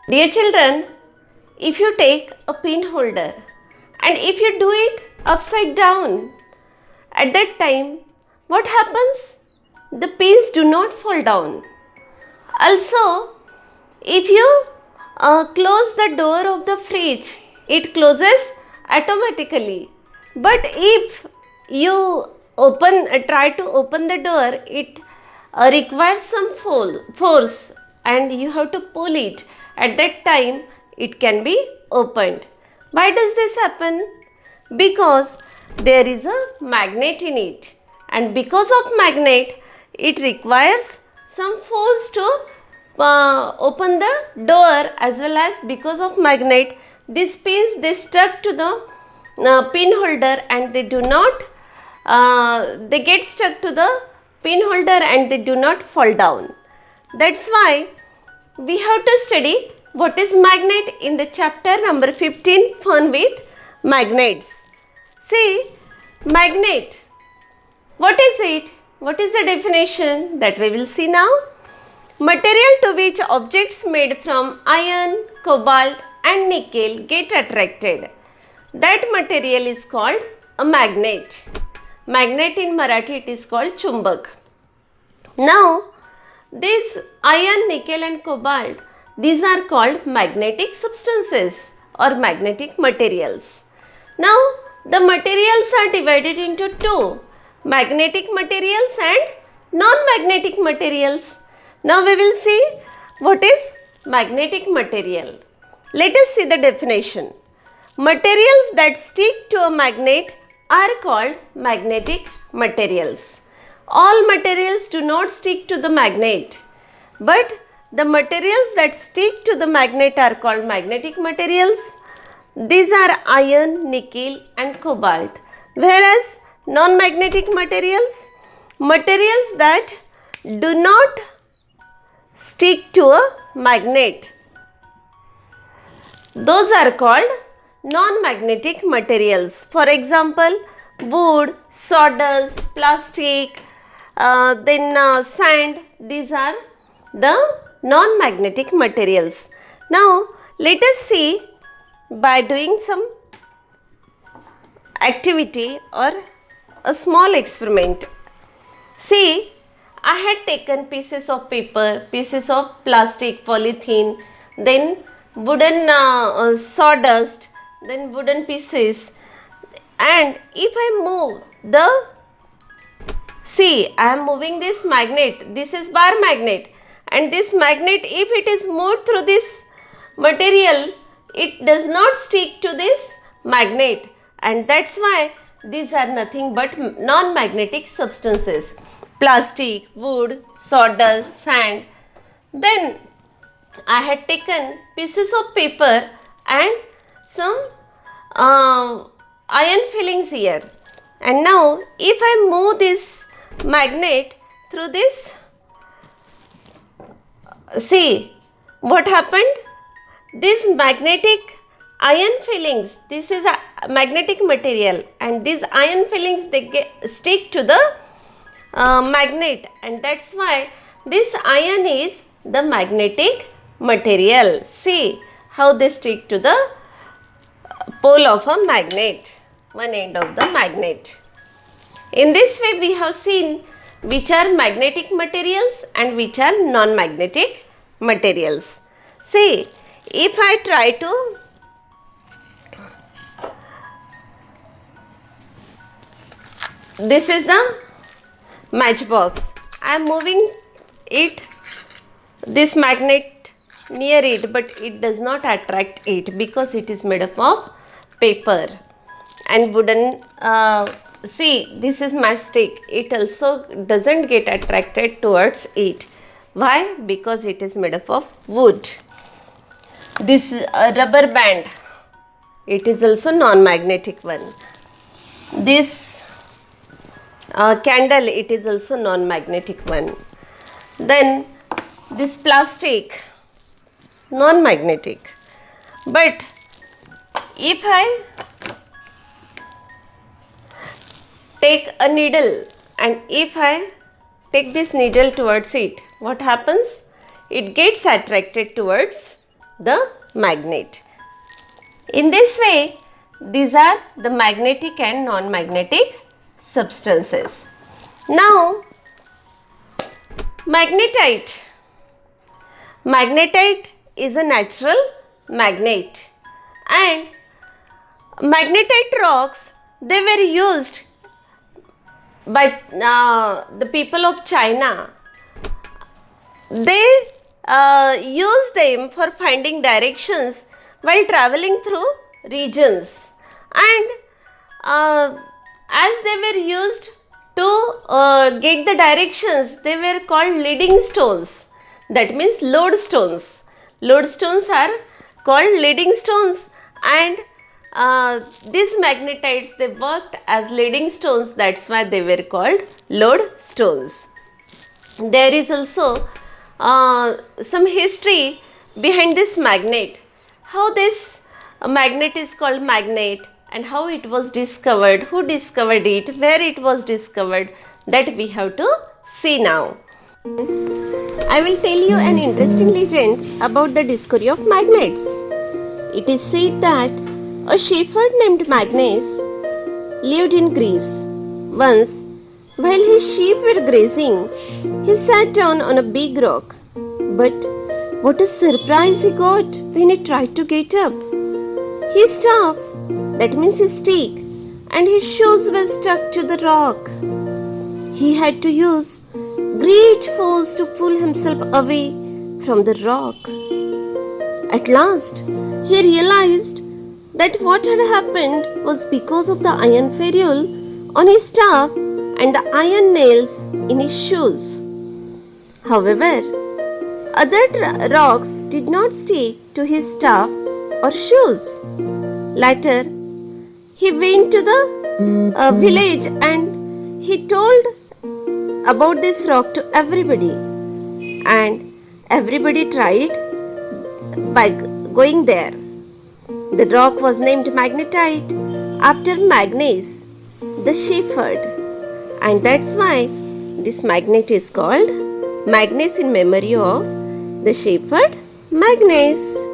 Dear children, if you take a pin holder and if you do it upside down, at that time, what happens? The pins do not fall down. Also, if you close the door of the fridge, it closes automatically. But if you try to open the door, it requires some force and you have to pull it. At that time, it can be opened. Why does this happen? Because there is a magnet in it, and because of magnet, it requires some force to open the door, as well as because of magnet, these pins, they stuck to the pin holder and they do not they get stuck to the pin holder and they do not fall down. That's why we have to study what is magnet in the chapter number 15, Fun with Magnets. See, magnet, what is it? What is the definition? That we will see now. Material to which objects made from iron, cobalt and nickel get attracted. That material is called a magnet. Magnet in Marathi it is called chumbak. Now, this iron, nickel and cobalt, these are called magnetic substances or magnetic materials. Now, the materials are divided into two, magnetic materials and non-magnetic materials. Now, we will see what is magnetic material. Let us see the definition. Materials that stick to a magnet are called magnetic materials. All materials do not stick to the magnet, but the materials that stick to the magnet are called magnetic materials. These are iron, nickel and cobalt. Whereas non-magnetic materials, materials that do not stick to a magnet, those are called non-magnetic materials. For example, wood, sawdust, plastic, sand, these are the non-magnetic materials. Now, let us see by doing some activity or a small experiment. See, I had taken pieces of paper, pieces of plastic, polythene, then wooden sawdust, then wooden pieces, and if I move the, see, I am moving this magnet, this is bar magnet, and this magnet, if it is moved through this material, it does not stick to this magnet, and that's why these are nothing but non-magnetic substances. Plastic, wood, sawdust, sand. Then I had taken pieces of paper and some iron fillings here, and now if I move this magnet through this, see what happened? This magnetic iron fillings, this is a magnetic material, and these iron fillings, they stick to the magnet, and that's why this iron is the magnetic material. See how they stick to the pole of a magnet, one end of the magnet. In this way, we have seen which are magnetic materials and which are non-magnetic materials. See, if I try to this is the matchbox. I am moving it, this magnet near it, but it does not attract it because it is made up of paper and wooden. See, this is matchstick. It also doesn't get attracted towards it. Why? Because it is made up of wood. This rubber band, it is also non-magnetic one. This candle, it is also non-magnetic one. Then this plastic, non-magnetic. But if I take a needle and if I take this needle towards it, what happens? It gets attracted towards the magnet. In this way, these are the magnetic and non-magnetic substances. Now, magnetite. Magnetite is a natural magnet, and magnetite rocks, they were used by the people of China. They use them for finding directions while traveling through regions, and as they were used to get the directions, they were called leading stones. That means lodestones. Lodestones are called leading stones, and these magnetites, they worked as leading stones. That's why they were called lodestones. There is also some history behind this magnet. How this magnet is called magnet, and how it was discovered, who discovered it, where it was discovered, that we have to see now. I will tell you an interesting legend about the discovery of magnets. It is said that a shepherd named Magnus lived in Greece. Once, while his sheep were grazing, he sat down on a big rock. But what a surprise he got when he tried to get up. His staff, that means his stick, and his shoes were stuck to the rock. He had to use great force to pull himself away from the rock. At last, he realized that what had happened was because of the iron ferrule on his staff and the iron nails in his shoes. However, other rocks did not stick to his staff or shoes. Later, he went to the village and he told about this rock to everybody, and everybody tried by going there. The rock was named magnetite after Magnus, the shepherd, and that's why this magnet is called Magnus in memory of the shepherd Magnus.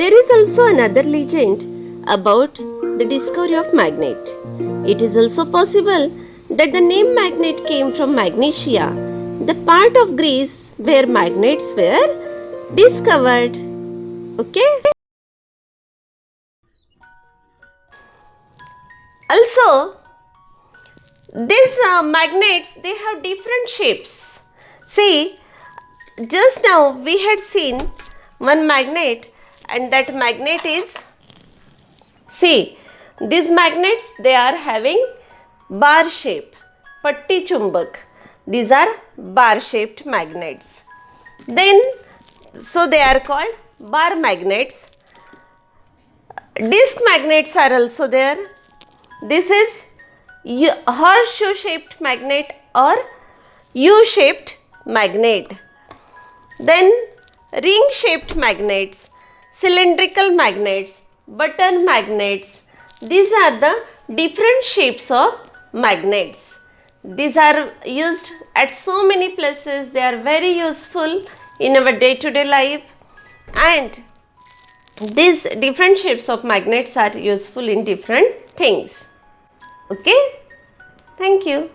There is also another legend about the discovery of magnet. It is also possible that the name magnet came from Magnesia, the part of Greece where magnets were discovered. Okay? Also, these magnets, they have different shapes. See, just now we had seen one magnet, and that magnet is, see, these magnets, they are having bar shape, patti chumbak. These are bar shaped magnets. Then, so they are called bar magnets. Disc magnets are also there. This is horseshoe shaped magnet or U shaped magnet. Then ring shaped magnets, cylindrical magnets, button magnets. These are the different shapes of magnets. These are used at so many places. They are very useful in our day-to-day life, and these different shapes of magnets are useful in different things. Okay? Thank you.